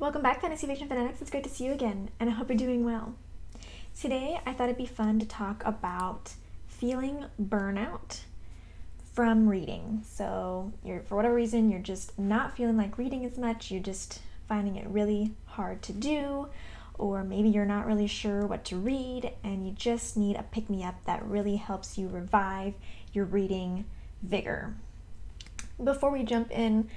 Welcome back, Fantasy Fiction Fanatics. It's great to see you again, and I hope you're doing well. Today, I thought it'd be fun to talk about feeling burnout from reading. So, for whatever reason, you're just not feeling like reading as much, you're just finding it really hard to do, or maybe you're not really sure what to read, and you just need a pick-me-up that really helps you revive your reading vigor. Before we jump in,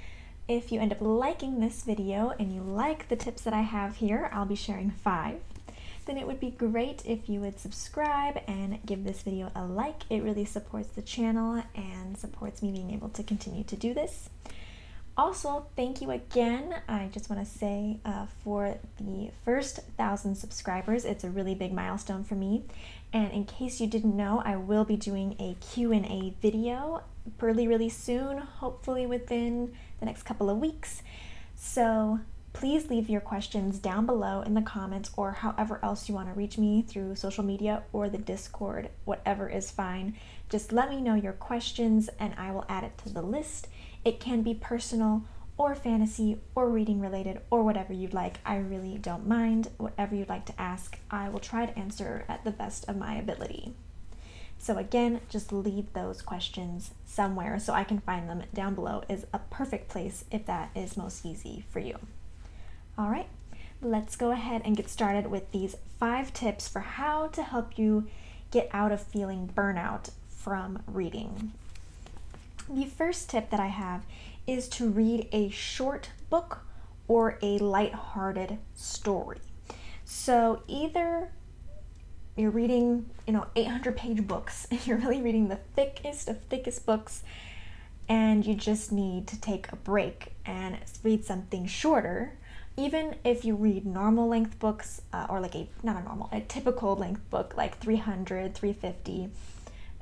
if you end up liking this video and you like the tips that I have here, I'll be sharing 5. Then it would be great if you would subscribe and give this video a like. It really supports the channel and supports me being able to continue to do this. Also, thank you again. I just want to say for the first 1,000 subscribers, it's a really big milestone for me. And in case you didn't know, I will be doing a Q&A video really soon, hopefully within the next couple of weeks. So please leave your questions down below in the comments or however else you want to reach me through social media or the Discord, whatever is fine. Just let me know your questions and I will add it to the list. It can be personal or fantasy or reading related or whatever you'd like. I really don't mind. Whatever you'd like to ask, I will try to answer at the best of my ability. So again, just leave those questions somewhere so I can find them down below is a perfect place if that is most easy for you. All right, let's go ahead and get started with these 5 tips for how to help you get out of feeling burnout from reading. The first tip that I have is to read a short book or a lighthearted story. So either you're reading, 800-page books, and you're really reading the thickest of thickest books, and you just need to take a break and read something shorter. Even if you read normal length books, or like a typical length book, like 300, 350,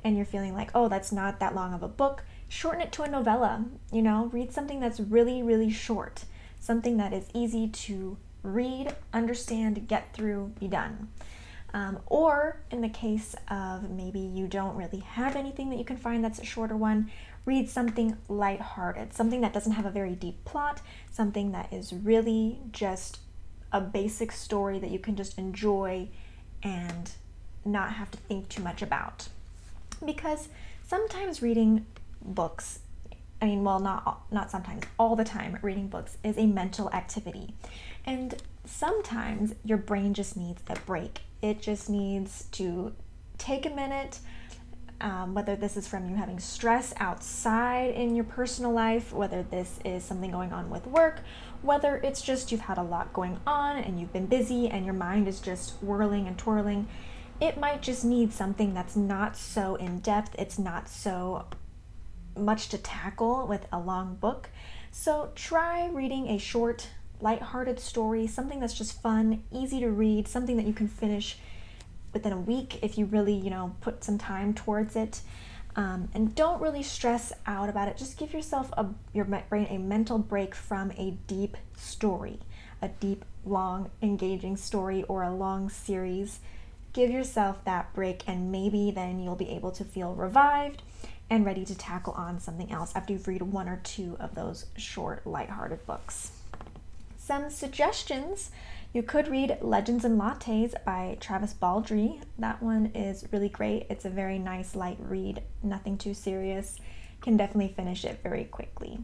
and you're feeling like, oh, that's not that long of a book, shorten it to a novella, read something that's really short, something that is easy to read, understand, get through, be done. Or in the case of maybe you don't really have anything that you can find that's a shorter one, read something lighthearted, something that doesn't have a very deep plot, something that is really just a basic story that you can just enjoy and not have to think too much about. Because sometimes reading books, not sometimes, all the time, reading books is a mental activity. And sometimes your brain just needs a break. It just needs to take a minute, whether this is from you having stress outside in your personal life, whether this is something going on with work, whether it's just you've had a lot going on and you've been busy and your mind is just whirling and twirling. It might just need something that's not so in-depth, it's not so much to tackle with a long book. So try reading a short, lighthearted story, something that's just fun, easy to read, something that you can finish within a week if you really, put some time towards it. And don't really stress out about it. Just give yourself, your brain, a mental break from a deep story, a deep, long, engaging story or a long series. Give yourself that break and maybe then you'll be able to feel revived and ready to tackle on something else after you've read 1 or 2 of those short, lighthearted books. Some suggestions: you could read Legends and Lattes by Travis Baldree. That one is really great. It's a very nice light read, nothing too serious. Can definitely finish it very quickly.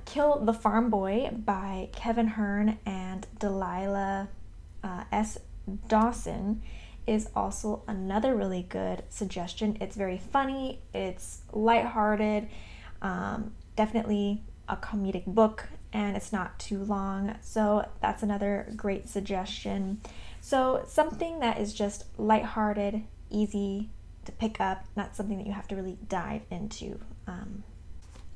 Kill the Farm Boy by Kevin Hearn and Delilah S. Dawson is also another really good suggestion. It's very funny, it's lighthearted, definitely a comedic book, and it's not too long, so that's another great suggestion. So something that is just lighthearted, easy to pick up, not something that you have to really dive into.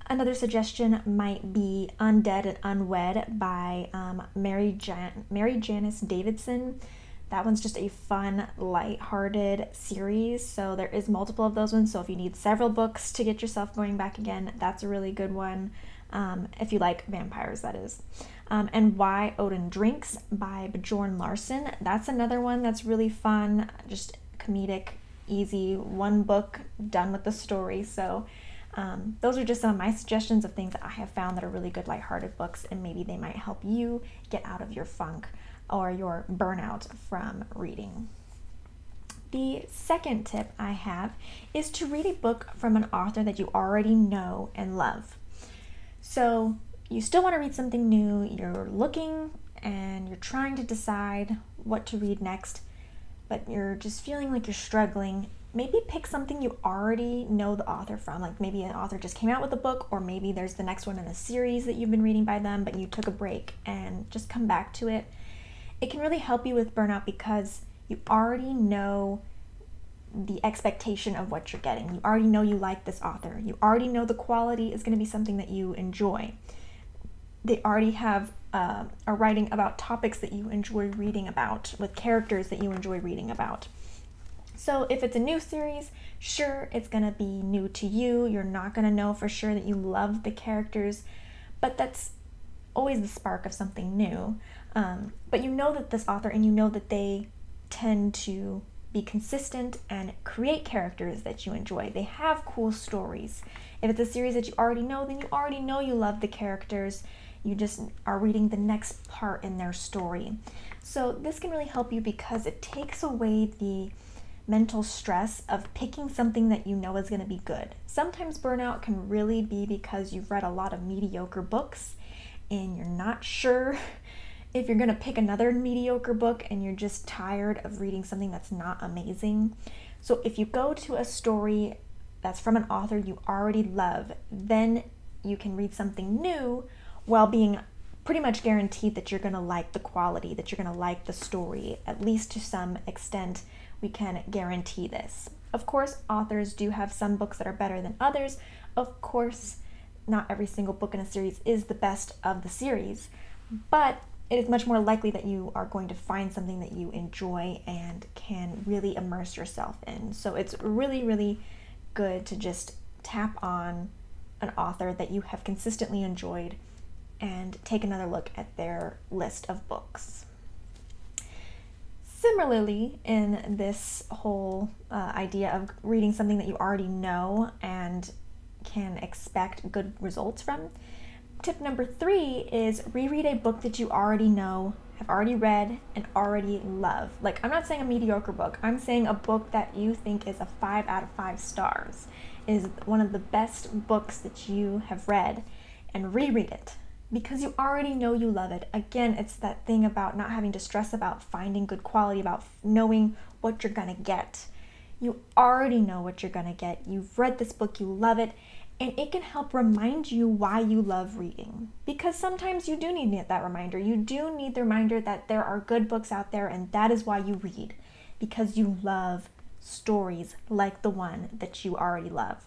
Another suggestion might be Undead and Unwed by Mary Janice Davidson. That one's just a fun, light-hearted series, so there is multiple of those ones, so if you need several books to get yourself going back again, that's a really good one, if you like vampires, that is. And Why Odin Drinks by Bjorn Larson. That's another one that's really fun, just comedic, easy, one book, done with the story, so Those are just some of my suggestions of things that I have found that are really good lighthearted books, and maybe they might help you get out of your funk or your burnout from reading. The second tip I have is to read a book from an author that you already know and love. So you still want to read something new, you're looking and you're trying to decide what to read next, but you're just feeling like you're struggling. Maybe pick something you already know the author from, like maybe an author just came out with a book, or maybe there's the next one in a series that you've been reading by them, but you took a break, and just come back to it. It can really help you with burnout because you already know the expectation of what you're getting. You already know you like this author. You already know the quality is going to be something that you enjoy. They already have are writing about topics that you enjoy reading about, with characters that you enjoy reading about. So if it's a new series, sure, it's going to be new to you. You're not going to know for sure that you love the characters, but that's always the spark of something new. But you know that this author, and you know that they tend to be consistent and create characters that you enjoy. They have cool stories. If it's a series that you already know, then you already know you love the characters. You just are reading the next part in their story. So this can really help you because it takes away the mental stress of picking something that you know is going to be good. Sometimes burnout can really be because you've read a lot of mediocre books and you're not sure if you're going to pick another mediocre book, and you're just tired of reading something that's not amazing. So if you go to a story that's from an author you already love, then you can read something new while being pretty much guaranteed that you're going to like the quality, that you're going to like the story, at least to some extent. We can guarantee this. Of course, authors do have some books that are better than others. Of course, not every single book in a series is the best of the series, but it is much more likely that you are going to find something that you enjoy and can really immerse yourself in. So it's really, really good to just tap on an author that you have consistently enjoyed and take another look at their list of books. Similarly, in this whole idea of reading something that you already know and can expect good results from, tip number 3 is reread a book that you already know, have already read, and already love. Like, I'm not saying a mediocre book. I'm saying a book that you think is a 5 out of 5 stars, is one of the best books that you have read, and reread it because you already know you love it. Again, it's that thing about not having to stress about finding good quality, about knowing what you're gonna get. You already know what you're gonna get. You've read this book, you love it, and it can help remind you why you love reading. Because sometimes you do need that reminder. You do need the reminder that there are good books out there, and that is why you read, because you love stories like the one that you already love.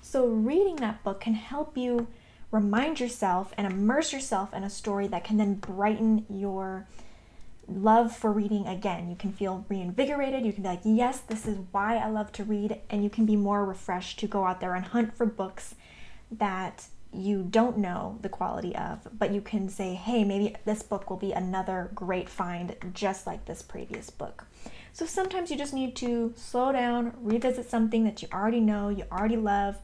So reading that book can help you remind yourself and immerse yourself in a story that can then brighten your love for reading again. You can feel reinvigorated. You can be like, yes, this is why I love to read, and you can be more refreshed to go out there and hunt for books that you don't know the quality of, but you can say, hey, maybe this book will be another great find just like this previous book. So sometimes you just need to slow down, revisit something that you already know, you already love,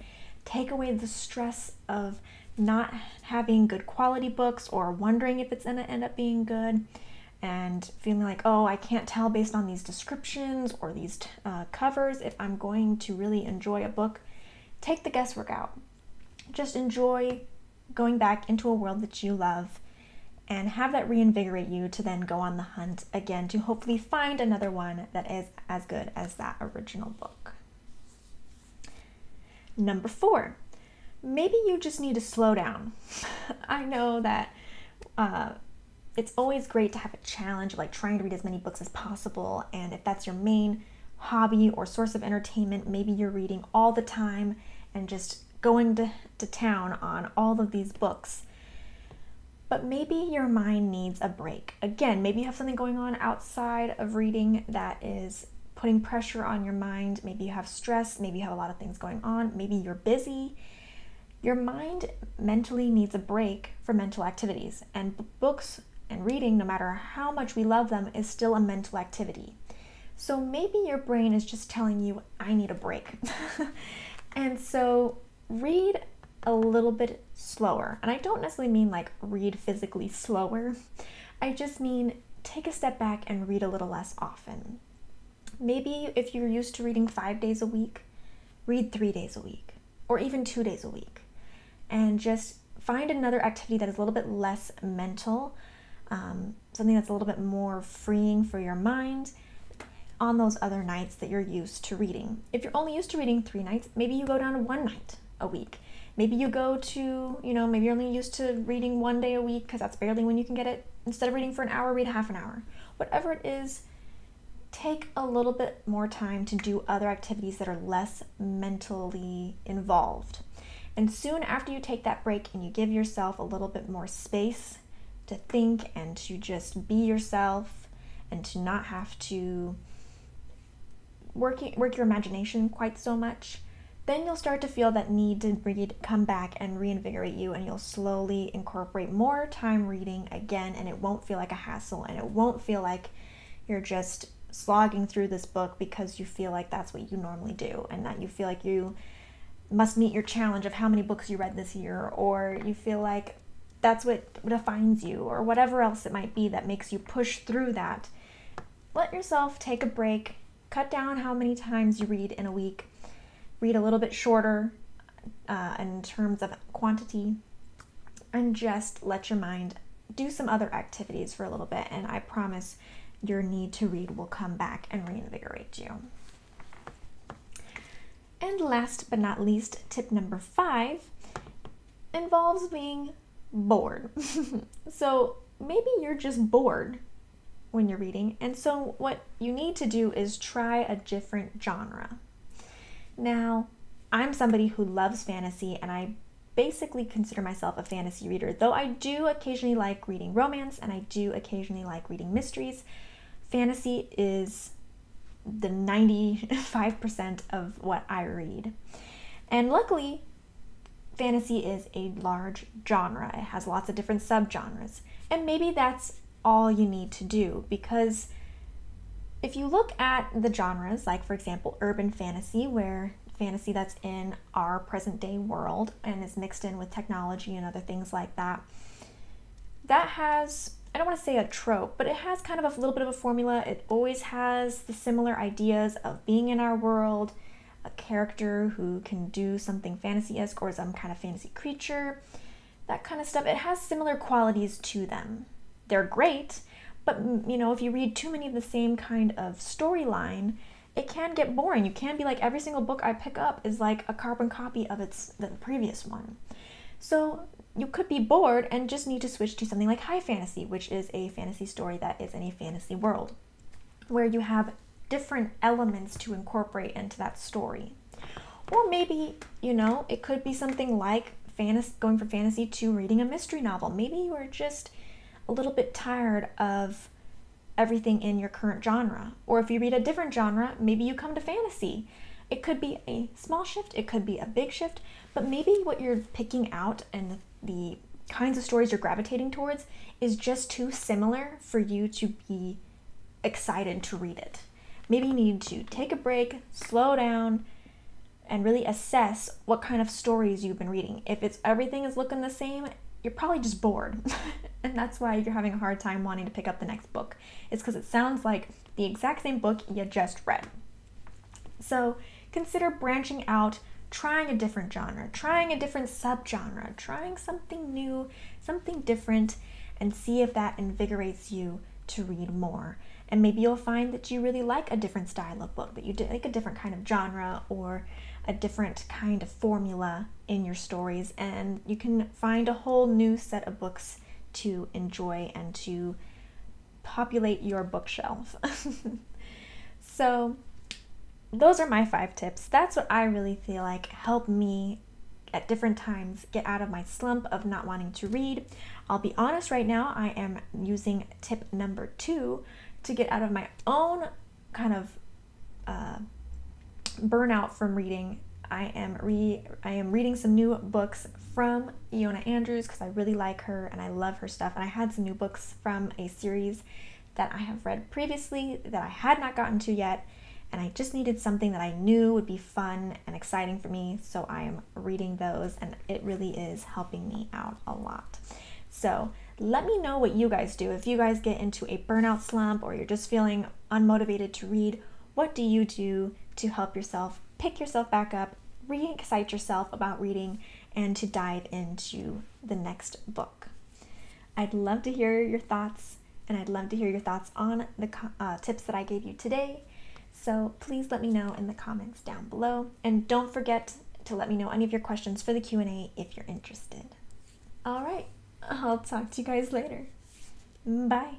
take away the stress of not having good quality books or wondering if it's going to end up being good, and feeling like, oh, I can't tell based on these descriptions or these covers if I'm going to really enjoy a book. Take the guesswork out. Just enjoy going back into a world that you love and have that reinvigorate you to then go on the hunt again to hopefully find another one that is as good as that original book. Number 4, maybe you just need to slow down. I know that it's always great to have a challenge of like trying to read as many books as possible, and if that's your main hobby or source of entertainment, maybe you're reading all the time and just going to town on all of these books. But maybe your mind needs a break. Again, maybe you have something going on outside of reading that is putting pressure on your mind. Maybe you have stress, maybe you have a lot of things going on, maybe you're busy. Your mind mentally needs a break from mental activities, and books and reading, no matter how much we love them, is still a mental activity. So maybe your brain is just telling you, I need a break. And so read a little bit slower. And I don't necessarily mean like read physically slower. I just mean take a step back and read a little less often. Maybe if you're used to reading 5 days a week, read 3 days a week, or even 2 days a week. And just find another activity that is a little bit less mental, something that's a little bit more freeing for your mind on those other nights that you're used to reading. If you're only used to reading 3 nights, maybe you go down to 1 night a week. Maybe you go to, maybe you're only used to reading 1 day a week because that's barely when you can get it. Instead of reading for an hour, read half an hour. Whatever it is, take a little bit more time to do other activities that are less mentally involved. And soon after you take that break and you give yourself a little bit more space to think and to just be yourself and to not have to work your imagination quite so much, then you'll start to feel that need to read come back and reinvigorate you, and you'll slowly incorporate more time reading again, and it won't feel like a hassle, and it won't feel like you're just slogging through this book because you feel like that's what you normally do, and that you feel like you must meet your challenge of how many books you read this year, or you feel like that's what defines you, or whatever else it might be that makes you push through that. Let yourself take a break, cut down how many times you read in a week, read a little bit shorter in terms of quantity, and just let your mind do some other activities for a little bit, and I promise your need to read will come back and reinvigorate you. And last but not least, tip number 5 involves being bored. So maybe you're just bored when you're reading, and so what you need to do is try a different genre. Now, I'm somebody who loves fantasy, and I basically consider myself a fantasy reader, though I do occasionally like reading romance and I do occasionally like reading mysteries. Fantasy is the 95% of what I read. And luckily, fantasy is a large genre. It has lots of different subgenres. And maybe that's all you need to do, because if you look at the genres, like for example, urban fantasy, where fantasy that's in our present day world and is mixed in with technology and other things like that, that has, I don't want to say a trope, but it has kind of a little bit of a formula. It always has the similar ideas of being in our world, a character who can do something fantasy-esque or some kind of fantasy creature, that kind of stuff. It has similar qualities to them. They're great, but if you read too many of the same kind of storyline, it can get boring. You can be like, every single book I pick up is like a carbon copy of the previous one. So you could be bored and just need to switch to something like high fantasy, which is a fantasy story that is in a fantasy world, where you have different elements to incorporate into that story. Or maybe, it could be something like going from fantasy to reading a mystery novel. Maybe you are just a little bit tired of everything in your current genre. Or if you read a different genre, maybe you come to fantasy. It could be a small shift, it could be a big shift, but maybe what you're picking out and the kinds of stories you're gravitating towards is just too similar for you to be excited to read it. Maybe you need to take a break, slow down, and really assess what kind of stories you've been reading. If everything is looking the same, you're probably just bored. And that's why you're having a hard time wanting to pick up the next book. It's because it sounds like the exact same book you just read. So consider branching out, trying a different genre, trying a different subgenre, trying something new, something different, and see if that invigorates you to read more. And maybe you'll find that you really like a different style of book, that you like a different kind of genre or a different kind of formula in your stories, and you can find a whole new set of books to enjoy and to populate your bookshelf. So those are my 5 tips. That's what I really feel like helped me at different times get out of my slump of not wanting to read. I'll be honest, right now I am using tip number 2 to get out of my own kind of burnout from reading. I am reading some new books from Iona Andrews because I really like her and I love her stuff. And I had some new books from a series that I have read previously that I had not gotten to yet. and I just needed something that I knew would be fun and exciting for me, so I am reading those, and it really is helping me out a lot. So let me know what you guys do. If you guys get into a burnout slump or you're just feeling unmotivated to read, what do you do to help yourself pick yourself back up, re-excite yourself about reading, and to dive into the next book? I'd love to hear your thoughts, and I'd love to hear your thoughts on the tips that I gave you today. So please let me know in the comments down below, and don't forget to let me know any of your questions for the Q&A if you're interested. All right, I'll talk to you guys later. Bye.